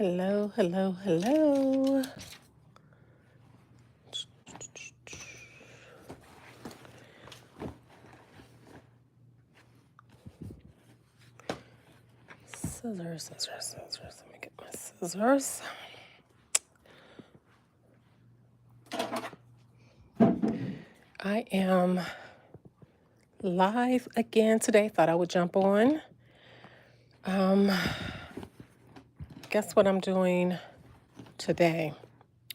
Hello, hello, hello. Scissors, scissors, scissors. Let me get my scissors. I am live again today. Thought I would jump on. Guess what I'm doing today?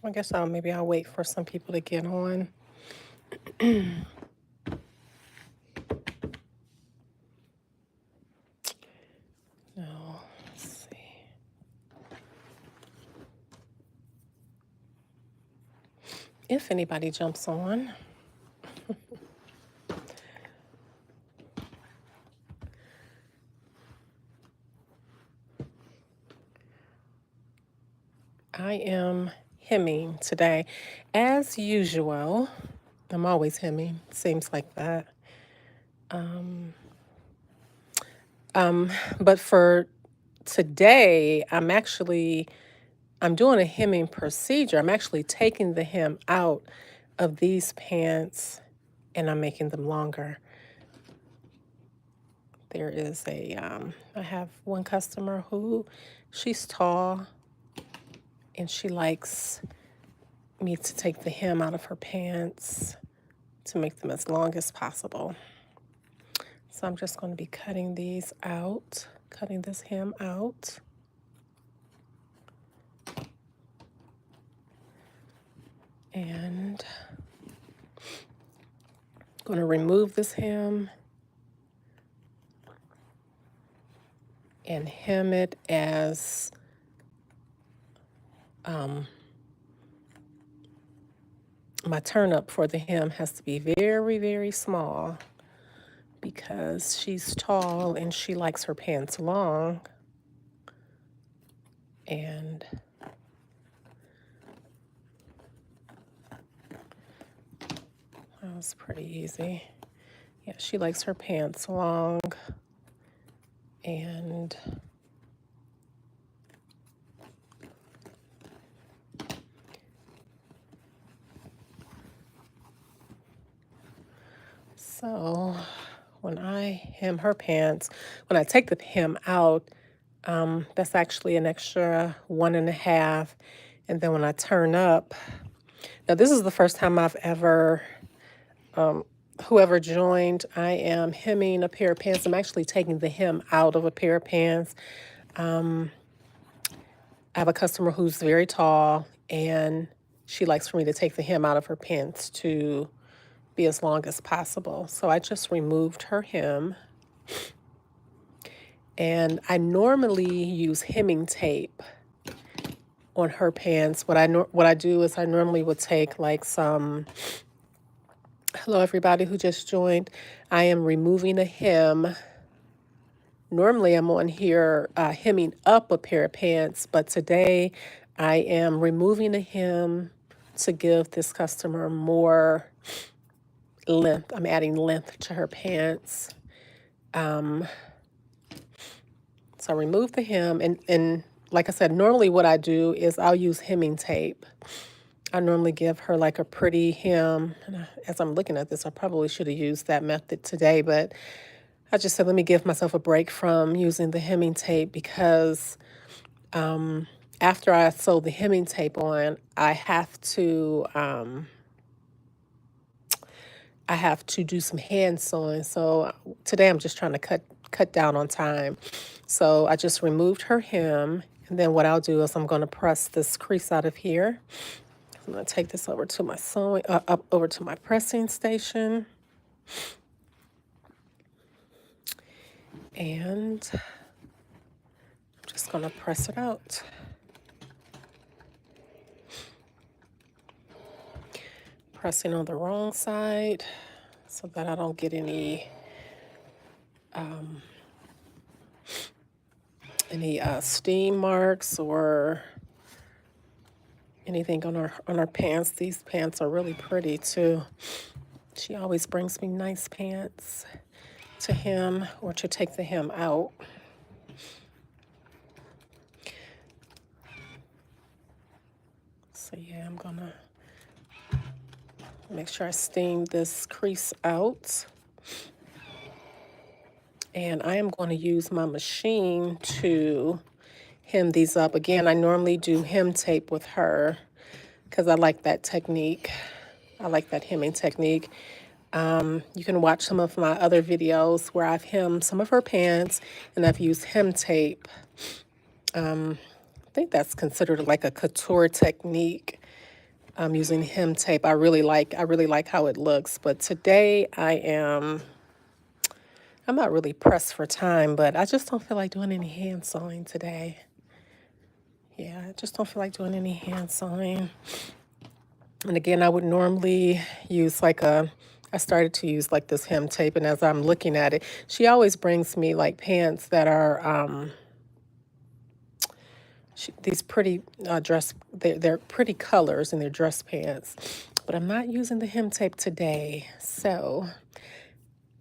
I guess maybe I'll wait for some people to get on. No, let's see. If anybody jumps on. I am hemming today. As usual, I'm always hemming. Seems like that. But for today, I'm doing a hemming procedure. I'm actually taking the hem out of these pants and I'm making them longer. There is I have one customer who she's tall and she likes me to take the hem out of her pants to make them as long as possible. So I'm just going to be cutting these out, cutting this hem out. And I'm going to remove this hem and hem it as my turn up for the hem has to be very, very small because she's tall and she likes her pants long. And that was pretty easy. Yeah, she likes her pants long. And so when I hem her pants, when I take the hem out, that's actually an extra 1.5. And then when I turn up, now this is the first time I've ever, whoever joined, I am hemming a pair of pants. I'm actually taking the hem out of a pair of pants. I have a customer who's very tall and she likes for me to take the hem out of her pants to be as long as possible. So I just removed her hem. And I normally use hemming tape on her pants. What I do is I normally would take like some. Hello, everybody who just joined. I am removing a hem. Normally, I'm on here hemming up a pair of pants, but today I am removing a hem to give this customer more length. I'm adding length to her pants. So I remove the hem, and like I said, normally what I do is I'll use hemming tape. I normally give her like a pretty hem. And as I'm looking at this, I probably should have used that method today, but I just said, let me give myself a break from using the hemming tape because after I sew the hemming tape on, I have to do some hand sewing. So today I'm just trying to cut down on time. So I just removed her hem, and then what I'll do is I'm going to press this crease out of here. I'm going to take this over to my up over to my pressing station. And I'm just going to press it out. Pressing on the wrong side so that I don't get any steam marks or anything on our pants. These pants are really pretty too. She always brings me nice pants to hem or to take the hem out. So yeah, I'm gonna make sure I steam this crease out. And I am going to use my machine to hem these up. Again, I normally do hem tape with her because I like that technique. I like that hemming technique. You can watch some of my other videos where I've hemmed some of her pants and I've used hem tape. I think that's considered like a couture technique. I'm using hem tape. I really like how it looks. But today I'm not really pressed for time, but I just don't feel like doing any hand sewing today. Yeah, I just don't feel like doing any hand sewing. And again, I would normally use I started to use like this hem tape, and as I'm looking at it, she always brings me like pants that are these pretty they're pretty colors in their dress pants. But I'm not using the hem tape today, so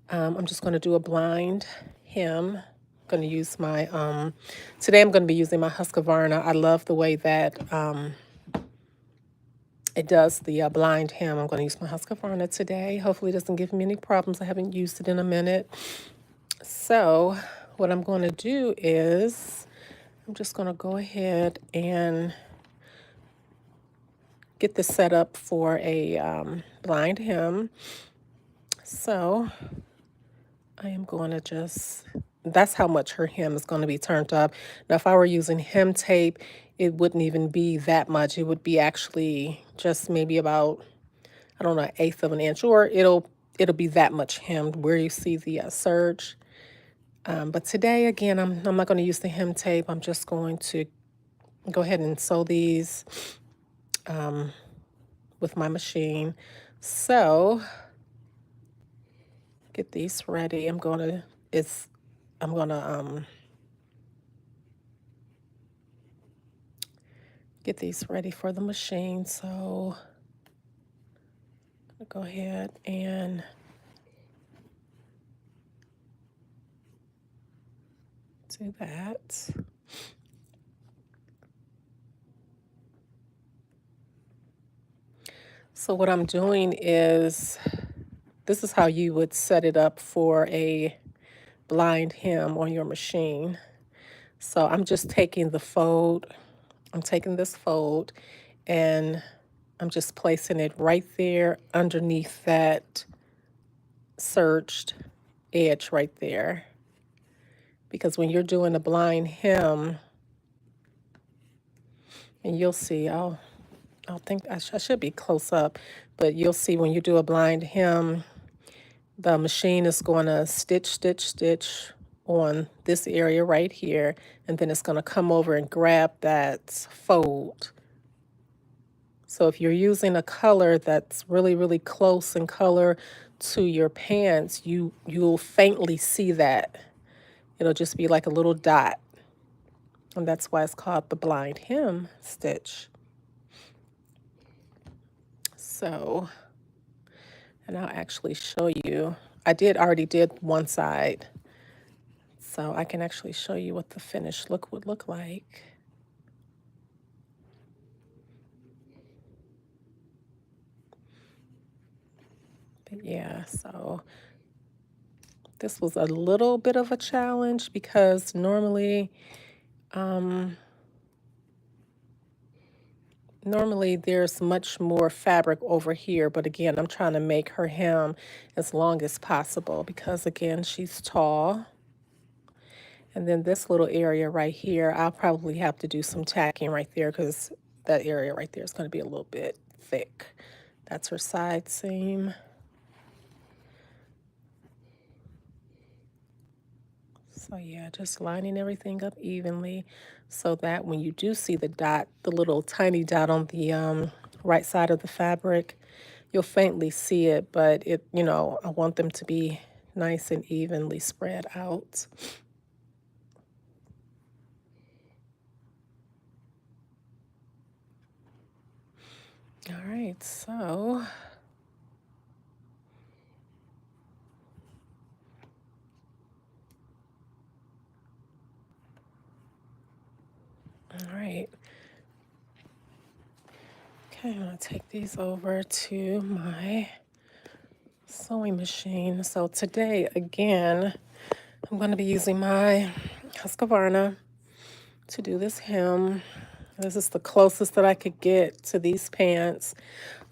I'm just going to do a blind hem. Going to use my today I'm going to be using my Husqvarna. I love the way that it does the blind hem. I'm going to use my Husqvarna today. Hopefully it doesn't give me any problems. I haven't used it in a minute. So what I'm going to do is I'm just going to go ahead and get this set up for a blind hem. So I am going to that's how much her hem is going to be turned up. Now, if I were using hem tape, it wouldn't even be that much. It would be actually just maybe about, I don't know, 1/8 of an inch, or it'll be that much hemmed where you see the serge. But today, again, I'm not going to use the hem tape. I'm just going to go ahead and sew these with my machine. So get these ready. I'm gonna get these ready for the machine. So I'm gonna go ahead and do that. So what I'm doing is, this is how you would set it up for a blind hem on your machine. So I'm just taking the fold, I'm taking this fold and I'm just placing it right there underneath that serged edge right there. Because when you're doing a blind hem, and you'll see, I'll think I should be close up, but you'll see when you do a blind hem, the machine is going to stitch, stitch, stitch on this area right here, and then it's going to come over and grab that fold. So if you're using a color that's really, really close in color to your pants, you'll faintly see that. It'll just be like a little dot. And that's why it's called the blind hem stitch. So, and I'll actually show you. I already did one side. So I can actually show you what the finished look would look like. But yeah, so this was a little bit of a challenge because normally there's much more fabric over here, but again, I'm trying to make her hem as long as possible because again, she's tall. And then this little area right here, I'll probably have to do some tacking right there because that area right there is going to be a little bit thick. That's her side seam. So yeah, just lining everything up evenly so that when you do see the dot, the little tiny dot on the right side of the fabric, you'll faintly see it, but I want them to be nice and evenly spread out. All right, so all right. Okay, I'm gonna take these over to my sewing machine. So today, again, I'm gonna be using my Husqvarna to do this hem. This is the closest that I could get to these pants.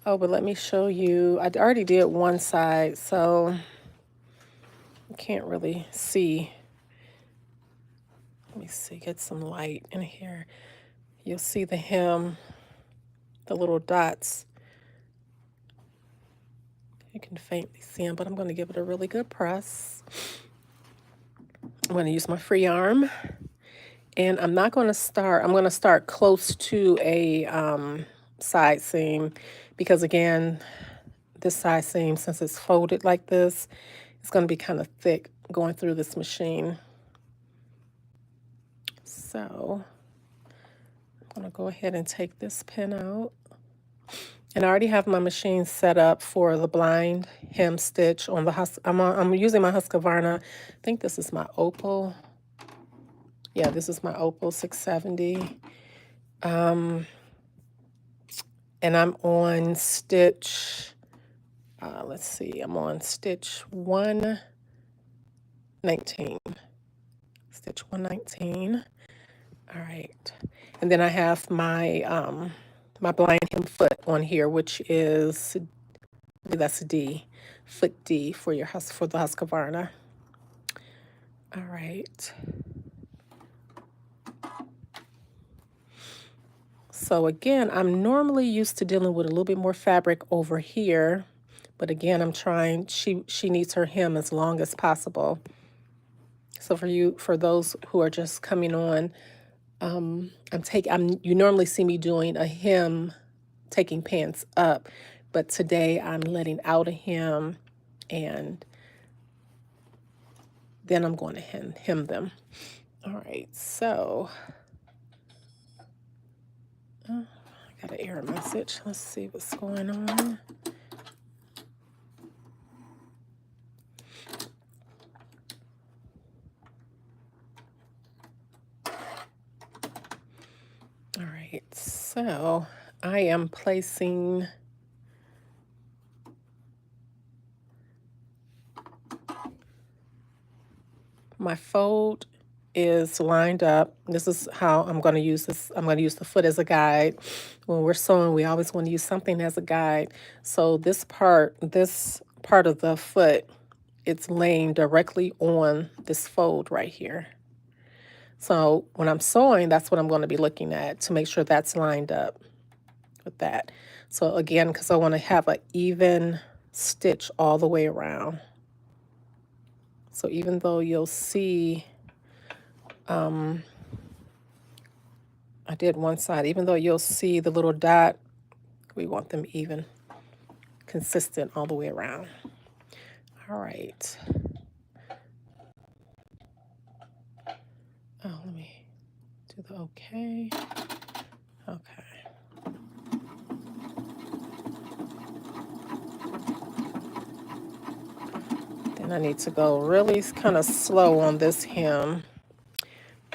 Oh, but let me show you. I already did one side, so you can't really see. Let me see, get some light in here. You'll see the hem, the little dots. You can faintly see them, but I'm going to give it a really good press. I'm going to use my free arm. And I'm not going to start, I'm going to start close to a side seam because, again, this side seam, since it's folded like this, it's going to be kind of thick going through this machine. So I'm going to go ahead and take this pin out. And I already have my machine set up for the blind hem stitch on the I'm using my Husqvarna. I think this is my Opal. Yeah, this is my Opal 670. And I'm on stitch, let's see, I'm on stitch 119. Stitch 119. All right. And then I have my my blind hem foot on here, which is, that's D, foot D for the Husqvarna. All right. So again, I'm normally used to dealing with a little bit more fabric over here, but again, I'm trying, she needs her hem as long as possible. So for those who are just coming on, you normally see me doing a hem, taking pants up, but today I'm letting out a hem and then I'm going to hem them. All right, so I got an error message. Let's see what's going on. All right, so I am placing my fold is lined up. This is how I'm going to use this. I'm going to use the foot as a guide. When we're sewing, we always want to use something as a guide. So this part of the foot, it's laying directly on this fold right here. So when I'm sewing, that's what I'm going to be looking at to make sure that's lined up with that. So again, because I want to have an even stitch all the way around. So even though you'll see, I did one side, even though you'll see the little dot, we want them even, consistent all the way around. All right. Oh, let me do the okay. Okay. Then I need to go really kind of slow on this hem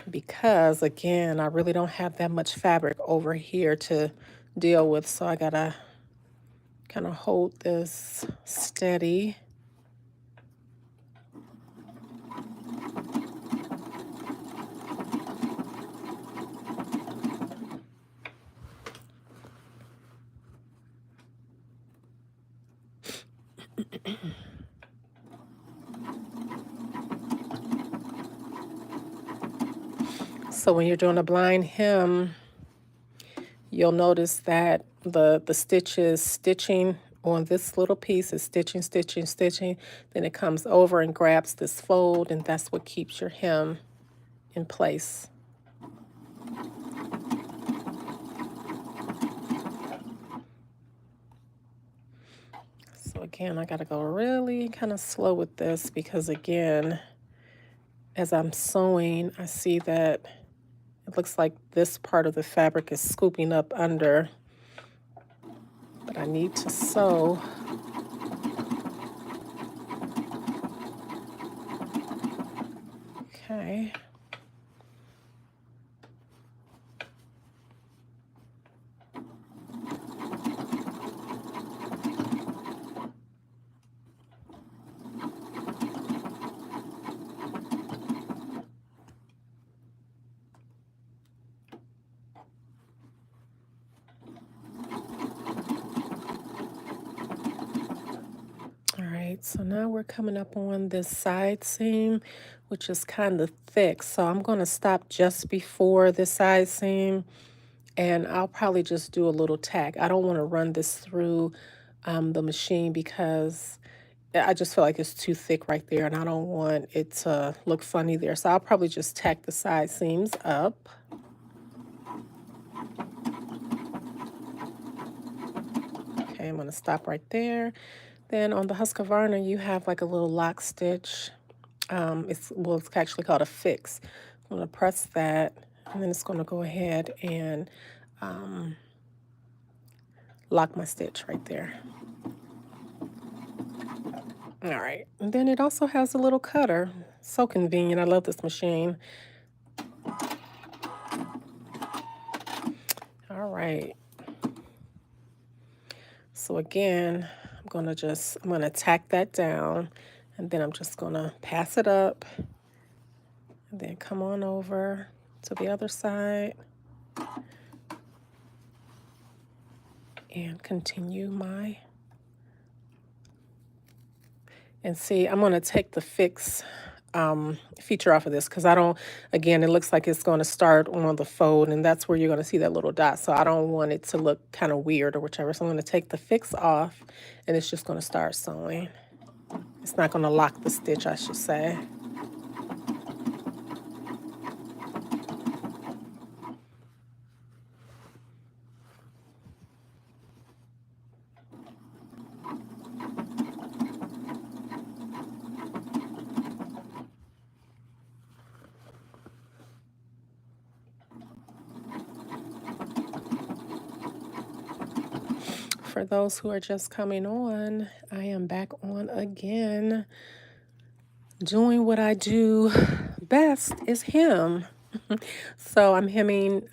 because, again, I really don't have that much fabric over here to deal with. So I gotta kind of hold this steady. So when you're doing a blind hem, you'll notice that the stitch is stitching on this little piece, is stitching, stitching, stitching. Then it comes over and grabs this fold, and that's what keeps your hem in place. So again, I gotta go really kind of slow with this because, again, as I'm sewing, I see that it looks like this part of the fabric is scooping up under, but I need to sew. Okay. right, so now we're coming up on this side seam, which is kind of thick. So I'm going to stop just before the side seam, and I'll probably just do a little tack. I don't want to run this through the machine because I just feel like it's too thick right there, and I don't want it to look funny there. So I'll probably just tack the side seams up. Okay, I'm going to stop right there. Then on the Husqvarna, you have like a little lock stitch. It's actually called a fix. I'm going to press that, and then it's going to go ahead and lock my stitch right there. All right, and then it also has a little cutter. So convenient. I love this machine. All right. So again, I'm gonna tack that down, and then I'm just gonna pass it up, and then come on over to the other side and continue my, and see, I'm gonna take the fix feature off of this because I don't, again, it looks like it's gonna start on the fold, and that's where you're gonna see that little dot. So I don't want it to look kind of weird or whichever. So I'm gonna take the fix off, and it's just gonna start sewing. It's not gonna lock the stitch, I should say. For those who are just coming on, I am back on again, doing what I do best is hem. So I'm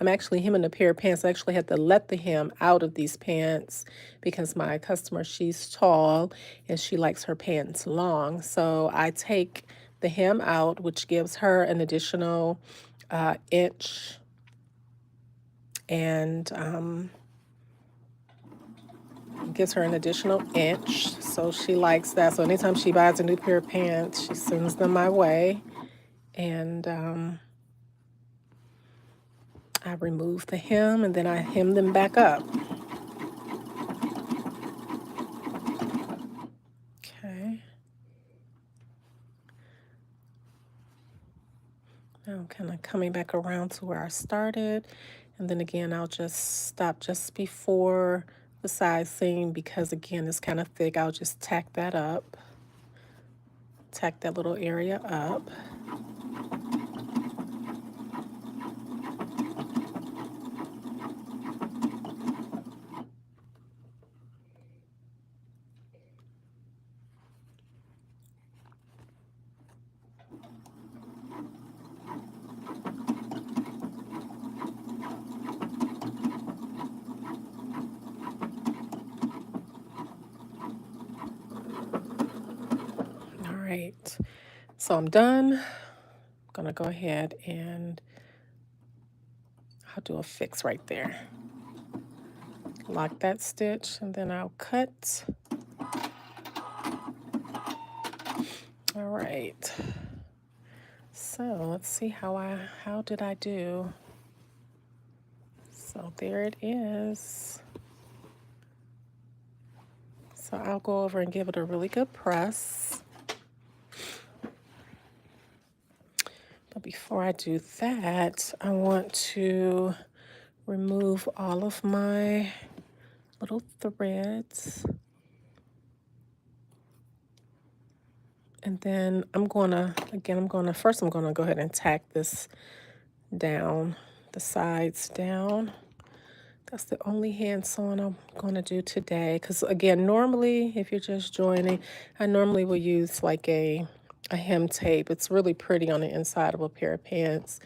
actually hemming a pair of pants. I actually had to let the hem out of these pants because my customer, she's tall and she likes her pants long. So I take the hem out, which gives her an additional inch, and gives her an additional inch. So she likes that. So anytime she buys a new pair of pants, she sends them my way. And I remove the hem, and then I hem them back up. Okay. Now I'm kind of coming back around to where I started. And then again, I'll just stop just before the side seam because again, it's kind of thick. I'll just tack that up. Tack that little area up. All right, so I'm done. I'm gonna go ahead and I'll do a fix right there. Lock that stitch, and then I'll cut. All right. So let's see how did I do? So there it is. So I'll go over and give it a really good press. But before I do that, I want to remove all of my little threads. And then first I'm gonna go ahead and tack this down, the sides down. That's the only hand sewing I'm gonna do today. Because again, normally, if you're just joining, I normally will use like a hem tape. It's really pretty on the inside of a pair of pants.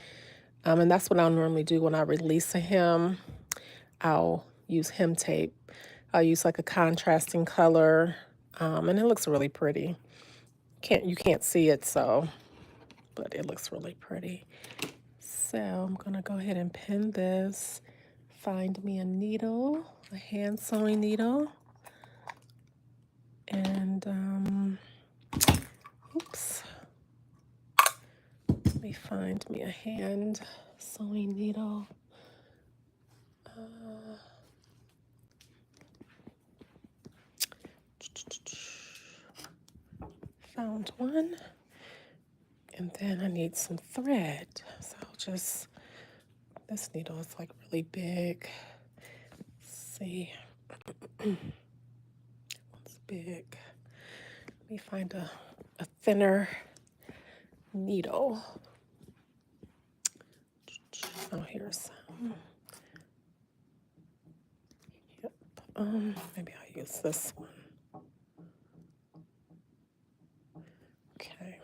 And that's what I'll normally do when I release a hem. I'll use hem tape. I'll use like a contrasting color, and it looks really pretty. You can't see it, but it looks really pretty. So I'm gonna go ahead and pin this. Find me a needle, a hand sewing needle, and me find me a hand sewing needle. Found one. And then I need some thread. So I'll just, this needle is like really big. Let's see. It's big. Let me find a thinner needle. Oh, here's some. Yep. Maybe I'll use this one. Okay.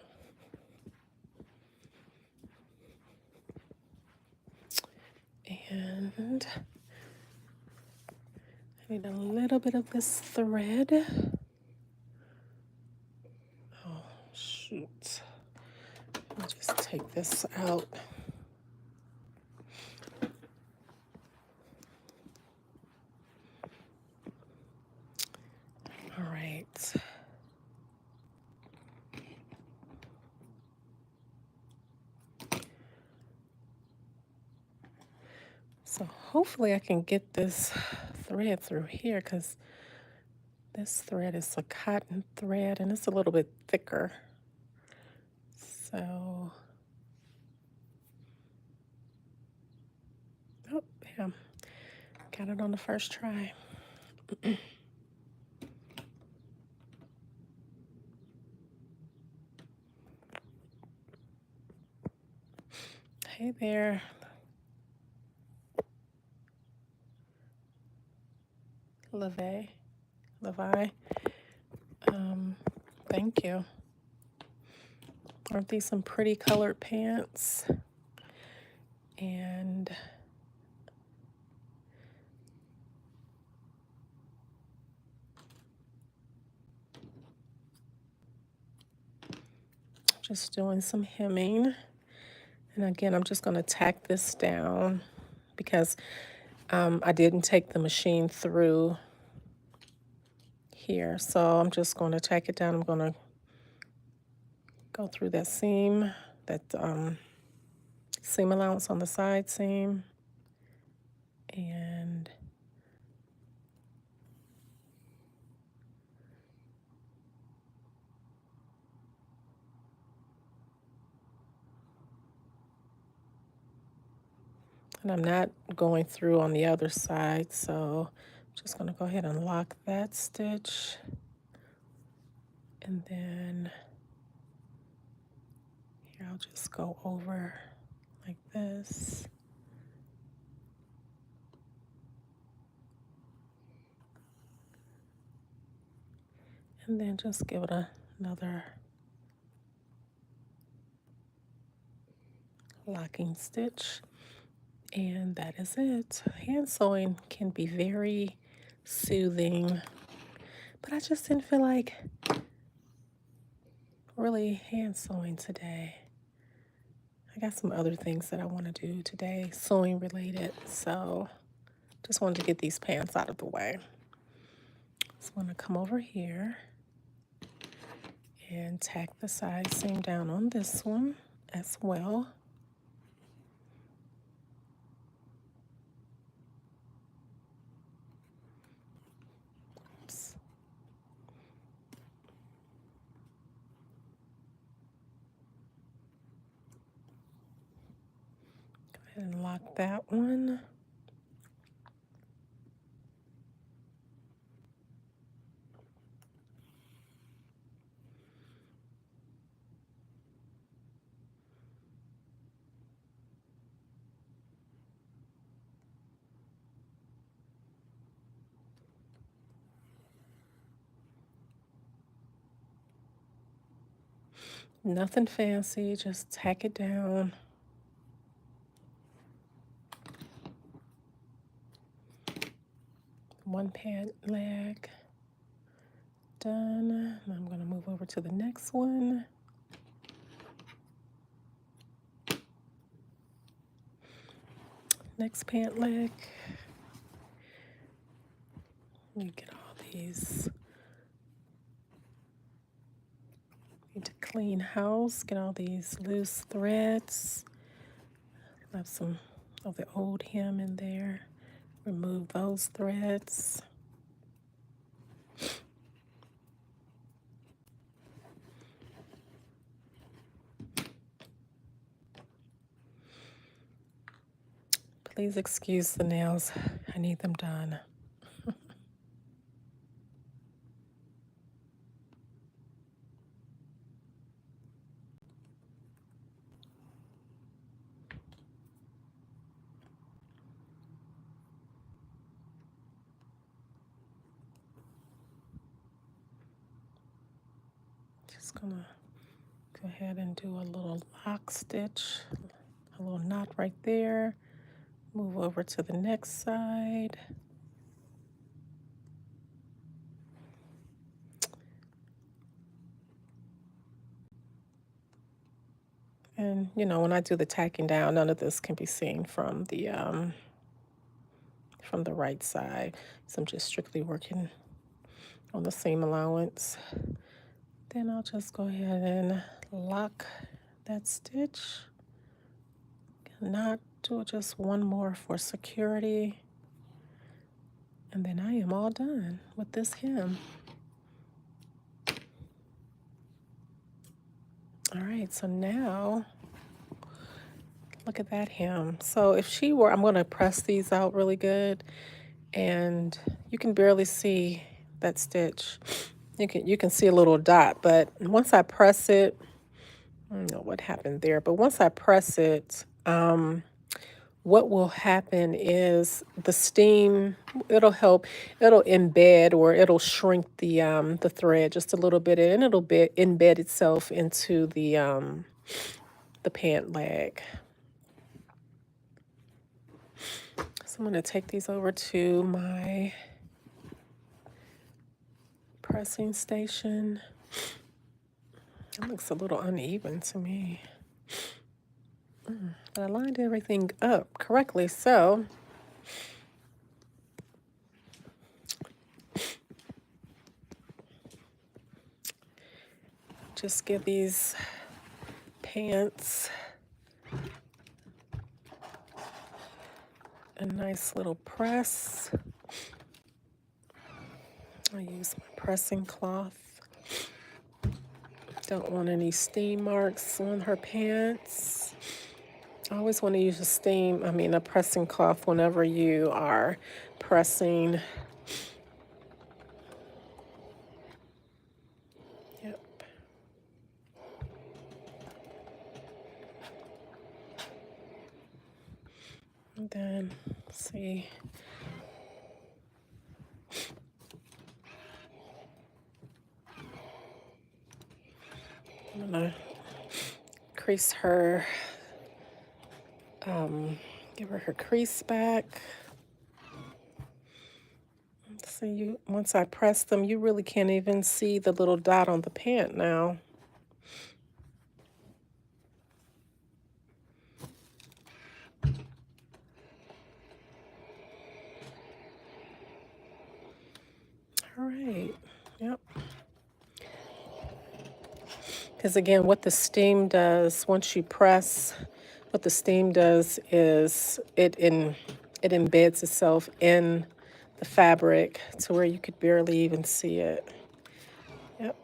And I need a little bit of this thread. Oh, shoot. Let me just take this out. All right. So hopefully I can get this thread through here, because this thread is a cotton thread and it's a little bit thicker. So, oh, yeah, got it on the first try. Hey there. Levi. Thank you. Aren't these some pretty colored pants? And just doing some hemming. And again, I'm just going to tack this down because I didn't take the machine through here. So I'm just going to tack it down. I'm going to go through that seam, that seam allowance on the side seam. And I'm not going through on the other side, so I'm just going to go ahead and lock that stitch. And then here I'll just go over like this. And then just give it another locking stitch. And that is it. Hand sewing can be very soothing, but I just didn't feel like really hand sewing today. I got some other things that I want to do today, sewing related, so just wanted to get these pants out of the way. So I'm going to come over here and tack the side seam down on this one as well. Oops. Go ahead and lock that one. Nothing fancy, just tack it down. One pant leg done. I'm going to move over to the next one. Next pant leg. Let me get all these. Need to clean house, get all these loose threads. Have some of the old hem in there. Remove those threads. Please excuse the nails. I need them done. Just gonna go ahead and do a little lock stitch, a little knot right there. Move over to the next side. And you know, when I do the tacking down, none of this can be seen from the right side. So I'm just strictly working on the seam allowance. Then I'll just go ahead and lock that stitch. Not do just one more for security. And then I am all done with this hem. All right, so now look at that hem. So if she were, I'm going to press these out really good, and you can barely see that stitch. You can see a little dot, but once I press it, I don't know what happened there, but once I press it, what will happen is the steam, it'll help, it'll embed or it'll shrink the thread just a little bit, and it'll embed itself into the pant leg. So I'm going to take these over to my pressing station. It looks a little uneven to me. But I lined everything up correctly, so just give these pants a nice little press. I use my pressing cloth. Don't want any steam marks on her pants. I always want to use a pressing cloth whenever you are pressing. Yep. And then, let's see. I'm gonna crease her, give her crease back. See, once I press them, you really can't even see the little dot on the pant now. All right, yep. Because again, what the steam does, once you press, what the steam does is it embeds itself in the fabric to where you could barely even see it. Yep.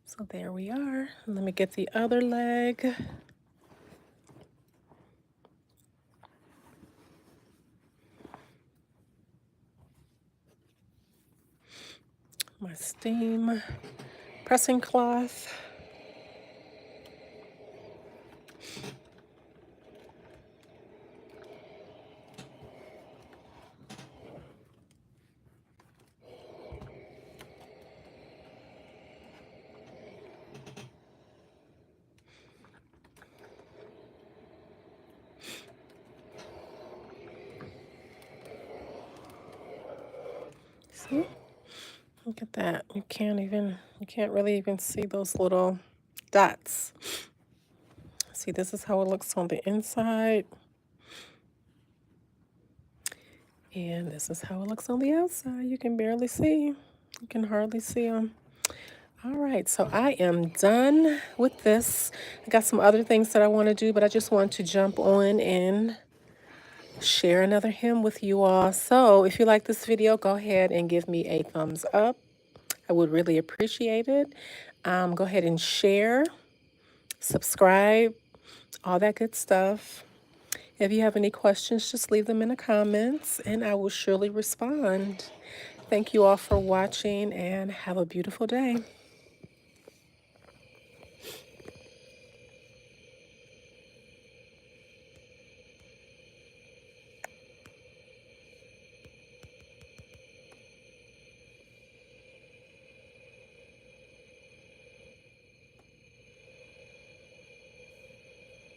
So there we are. Let me get the other leg. My steam pressing cloth. See? Look at that. You can't really even see those little dots. See, this is how it looks on the inside. And this is how it looks on the outside. You can barely see. You can hardly see them. All right, so I am done with this. I got some other things that I want to do, but I just want to jump on and share another hymn with you all. So if you like this video, go ahead and give me a thumbs up. I would really appreciate it. Go ahead and share, subscribe, all that good stuff. If you have any questions, just leave them in the comments and I will surely respond. Thank you all for watching and have a beautiful day.